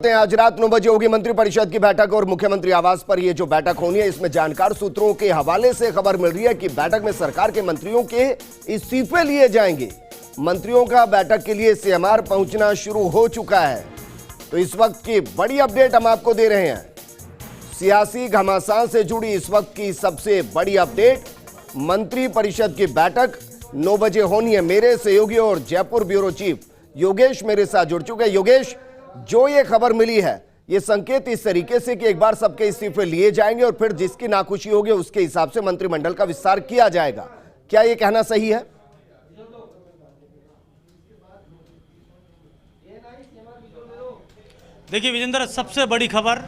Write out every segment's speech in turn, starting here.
आज रात 9 बजे होगी मंत्रिपरिषद की बैठक और मुख्यमंत्री आवास पर यह जो बैठक होनी है, इसमें जानकार सूत्रों के हवाले से खबर मिल रही है कि बैठक में सरकार के मंत्रियों के इस्तीफे लिए जाएंगे। मंत्रियों का बैठक के लिए सीएमआर पहुंचना शुरू हो चुका है। तो इस वक्त की बड़ी अपडेट हम आपको दे रहे हैं। सियासी घमासान से जुड़ी इस वक्त की सबसे बड़ी अपडेट, मंत्रिपरिषद की बैठक 9 बजे होनी है। मेरे सहयोगी और जयपुर ब्यूरो चीफ योगेश मेरे साथ जुड़ चुके हैं। योगेश, जो ये खबर मिली है, ये संकेत इस तरीके से कि एक बार सबके इस्तीफे लिए जाएंगे और फिर जिसकी नाखुशी होगी उसके हिसाब से मंत्रिमंडल का विस्तार किया जाएगा, क्या ये कहना सही है? देखिए विजेंद्र, सबसे बड़ी खबर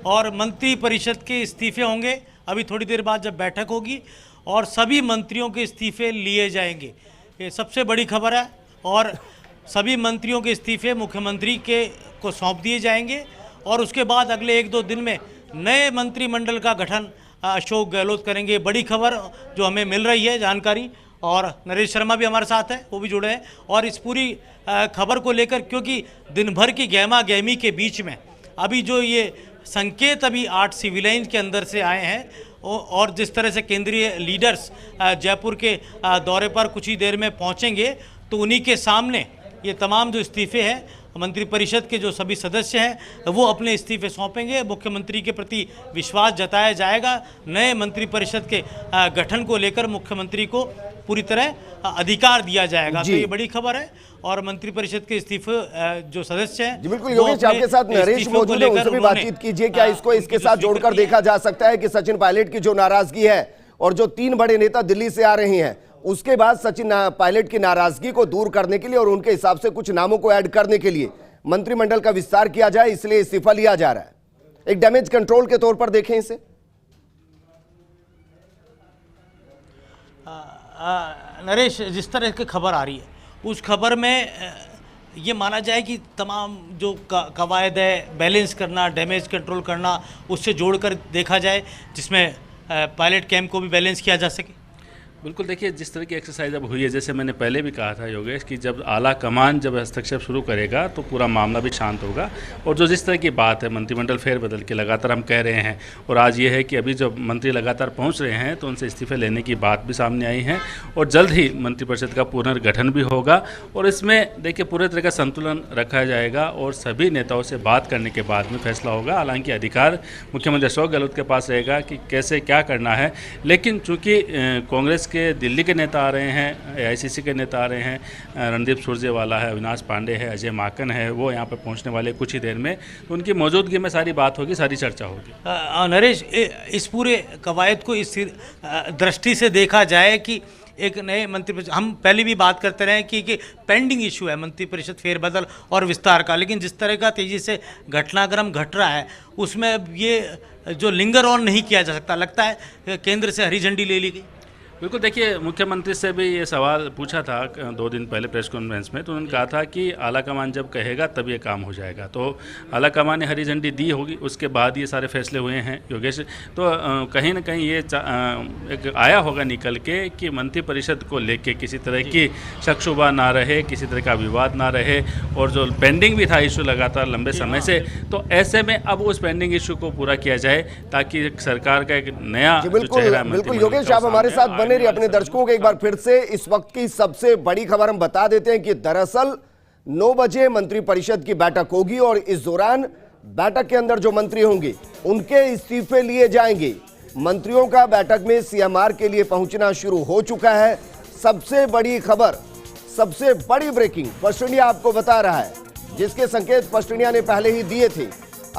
और मंत्रिपरिषद के इस्तीफे होंगे अभी थोड़ी देर बाद जब बैठक होगी और सभी मंत्रियों के इस्तीफे लिए जाएंगे। ये सबसे बड़ी खबर है और सभी मंत्रियों के इस्तीफे मुख्यमंत्री को सौंप दिए जाएंगे और उसके बाद अगले 1-2 दिन में नए मंत्रिमंडल का गठन अशोक गहलोत करेंगे। बड़ी खबर जो हमें मिल रही है जानकारी, और नरेश शर्मा भी हमारे साथ है, वो भी जुड़े हैं और इस पूरी खबर को लेकर, क्योंकि दिन भर की गहमा गहमी के बीच में अभी जो ये संकेत अभी 8 सिविल लाइन्स के अंदर से आए हैं और जिस तरह से केंद्रीय लीडर्स जयपुर के दौरे पर कुछ ही देर में पहुंचेंगे, तो उन्हीं के सामने ये तमाम जो इस्तीफे हैं, मंत्रिपरिषद के जो सभी सदस्य हैं वो अपने इस्तीफे सौंपेंगे। मुख्यमंत्री के प्रति विश्वास जताया जाएगा। नए मंत्रिपरिषद के गठन को लेकर मुख्यमंत्री को पूरी तरह अधिकार दिया जाएगा। तो ये बड़ी खबर है और मंत्रिपरिषद के इस्तीफे जो सदस्य हैं जी बिल्कुल। योगेश, आपके साथ नरेश मौजूद है, उनसे भी बातचीत कीजिए। क्या इसको इसके साथ जोड़कर देखा जा सकता है कि सचिन पायलट की जो नाराजगी है और जो 3 बड़े नेता दिल्ली से आ रहे हैं, उसके बाद सचिन पायलट की नाराजगी को दूर करने के लिए और उनके हिसाब से कुछ नामों को ऐड करने के लिए मंत्रिमंडल का विस्तार किया जाए, इसलिए इस्तीफा लिया जा रहा है? एक डैमेज कंट्रोल के तौर पर देखें इसे। नरेश, जिस तरह की खबर आ रही है उस खबर में ये माना जाए कि तमाम जो कवायद है, बैलेंस करना, डैमेज कंट्रोल करना, उससे जोड़कर देखा जाए जिसमें पायलट कैंप को भी बैलेंस किया जा सके। बिल्कुल। देखिए, जिस तरह की एक्सरसाइज अब हुई है, जैसे मैंने पहले भी कहा था योगेश, कि जब आला कमान जब हस्तक्षेप शुरू करेगा तो पूरा मामला भी शांत होगा। और जो जिस तरह की बात है, मंत्रिमंडल फेरबदल की लगातार हम कह रहे हैं, और आज ये है कि अभी जब मंत्री लगातार पहुंच रहे हैं तो उनसे इस्तीफे लेने की बात भी सामने आई है और जल्द ही मंत्रिपरिषद का पुनर्गठन भी होगा। और इसमें देखिए पूरे तरह का संतुलन रखा जाएगा और सभी नेताओं से बात करने के बाद में फैसला होगा। हालांकि अधिकार मुख्यमंत्री अशोक गहलोत के पास रहेगा कि कैसे क्या करना है, लेकिन चूँकि कांग्रेस के दिल्ली के नेता आ रहे हैं, AICC के नेता आ रहे हैं, रणदीप सुरजेवाला है, अविनाश पांडे है, अजय माकन है, वो यहाँ पे पहुँचने वाले कुछ ही देर में, तो उनकी मौजूदगी में सारी बात होगी, सारी चर्चा होगी। नरेश, इस पूरे कवायद को इस दृष्टि से देखा जाए कि एक नए मंत्रिपरिषद, हम पहले भी बात करते रहे कि पेंडिंग इशू है मंत्रिपरिषद फेरबदल और विस्तार का, लेकिन जिस तरह का तेज़ी से घटनाक्रम घट रहा है उसमें ये जो लिंगर ऑन नहीं किया जा सकता, लगता है केंद्र से हरी झंडी ले ली गई। बिल्कुल। देखिए, मुख्यमंत्री से भी ये सवाल पूछा था 2 दिन पहले प्रेस कॉन्फ्रेंस में, तो उन्होंने कहा था कि आला कमान जब कहेगा तब ये काम हो जाएगा। तो आला कमान ने हरी झंडी दी होगी, उसके बाद ये सारे फैसले हुए हैं योगेश। तो कहीं ना कहीं ये एक आया होगा निकल के कि मंत्रिपरिषद को लेके किसी तरह की शक शुबा ना रहे, किसी तरह का विवाद ना रहे, और जो पेंडिंग भी था इशू लगातार लंबे समय से, तो ऐसे में अब उस पेंडिंग इशू को पूरा किया जाए ताकि सरकार का एक नया चेहरा। बिल्कुल योगेश, आप हमारे साथ अपने दर्शकों को एक बार फिर से इस वक्त की सबसे बड़ी खबर हम बता देते हैं कि दरअसल 9 बजे मंत्रिपरिषद की बैठक होगी और इस दौरान बैठक के अंदर जो मंत्री होंगे उनके इस्तीफे लिए जाएंगे। मंत्रियों का बैठक में सीएमआर के लिए पहुंचना शुरू हो चुका है। सबसे बड़ी खबर, सबसे बड़ी ब्रेकिंग फर्स्ट इंडिया आपको बता रहा है, जिसके संकेत फर्स्ट इंडिया ने पहले ही दिए थे।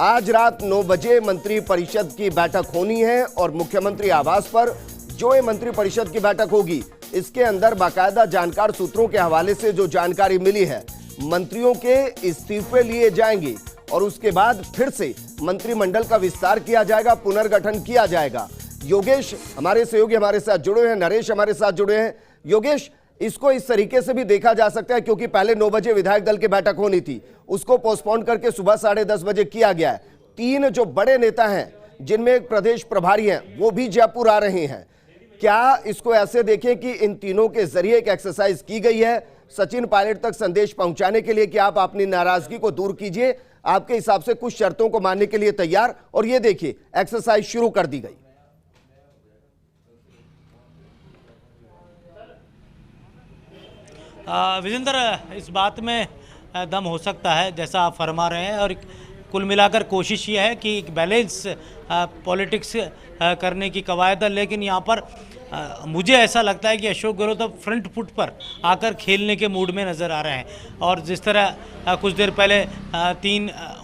आज रात 9 बजे मंत्रिपरिषद की बैठक होनी है और मुख्यमंत्री आवास पर जो ये मंत्रिपरिषद की बैठक होगी, इसके अंदर बाकायदा जानकार सूत्रों के हवाले से जो जानकारी मिली है, मंत्रियों के इस्तीफे लिए जाएंगे और उसके बाद फिर से मंत्रिमंडल का विस्तार किया जाएगा, पुनर्गठन किया जाएगा। योगेश हमारे सहयोगी हमारे साथ जुड़े हैं, नरेश हमारे साथ जुड़े हैं। योगेश, इसको इस तरीके से भी देखा जा सकता है, क्योंकि पहले 9 बजे विधायक दल की बैठक होनी थी, उसको पोस्टपोन करके सुबह 10:30 बजे किया गया है। 3 जो बड़े नेता हैं, जिनमें एक प्रदेश प्रभारी हैं, वो भी जयपुर आ रहे हैं। क्या इसको ऐसे देखें कि इन तीनों के जरिए एक एक्सरसाइज की गई है सचिन पायलट तक संदेश पहुंचाने के लिए कि आप अपनी नाराजगी को दूर कीजिए, आपके हिसाब से कुछ शर्तों को मानने के लिए तैयार, और ये देखिए एक्सरसाइज शुरू कर दी गई। विजेंद्र, इस बात में दम हो सकता है जैसा आप फरमा रहे हैं, और कुल मिलाकर कोशिश ये है कि एक बैलेंस पॉलिटिक्स करने की कवायद है। लेकिन यहाँ पर मुझे ऐसा लगता है कि अशोक गहलोत अब फ्रंट फुट पर आकर खेलने के मूड में नज़र आ रहे हैं। और जिस तरह कुछ देर पहले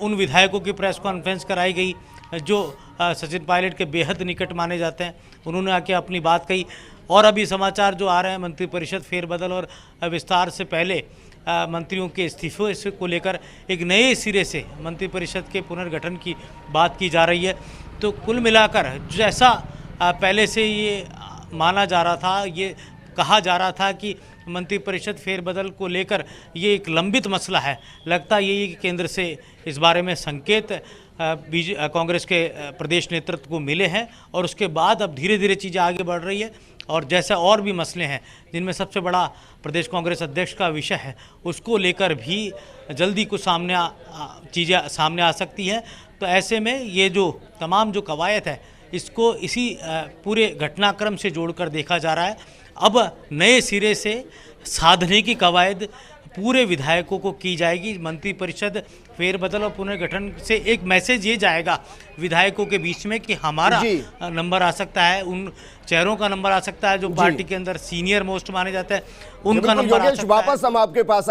उन विधायकों की प्रेस कॉन्फ्रेंस कराई गई जो सचिन पायलट के बेहद निकट माने जाते हैं, उन्होंने आके अपनी बात कही। और अभी समाचार जो आ रहे हैं मंत्रिपरिषद फेरबदल और विस्तार से पहले मंत्रियों के इस्तीफे को लेकर एक नए सिरे से मंत्रिपरिषद के पुनर्गठन की बात की जा रही है। तो कुल मिलाकर जैसा पहले से ये माना जा रहा था, ये कहा जा रहा था कि मंत्रिपरिषद फेरबदल को लेकर ये एक लंबित मसला है, लगता यही है कि केंद्र से इस बारे में संकेत कांग्रेस के प्रदेश नेतृत्व को मिले हैं, और उसके बाद अब धीरे धीरे चीज़ें आगे बढ़ रही है। और जैसे और भी मसले हैं जिनमें सबसे बड़ा प्रदेश कांग्रेस अध्यक्ष का विषय है, उसको लेकर भी जल्दी कुछ चीज़ें सामने आ सकती हैं। तो ऐसे में ये जो तमाम जो कवायद है, इसको इसी पूरे घटनाक्रम से जोड़कर देखा जा रहा है। अब नए सिरे से साधने की कवायद पूरे विधायकों को की जाएगी। मंत्रिपरिषद फेरबदल और पुनर्गठन से एक मैसेज ये जाएगा विधायकों के बीच में कि हमारा नंबर आ सकता है, उन चेहरों का नंबर आ सकता है जो पार्टी के अंदर सीनियर मोस्ट माने जाते हैं, उनका नंबर आ सकता है। वापस हम आपके पास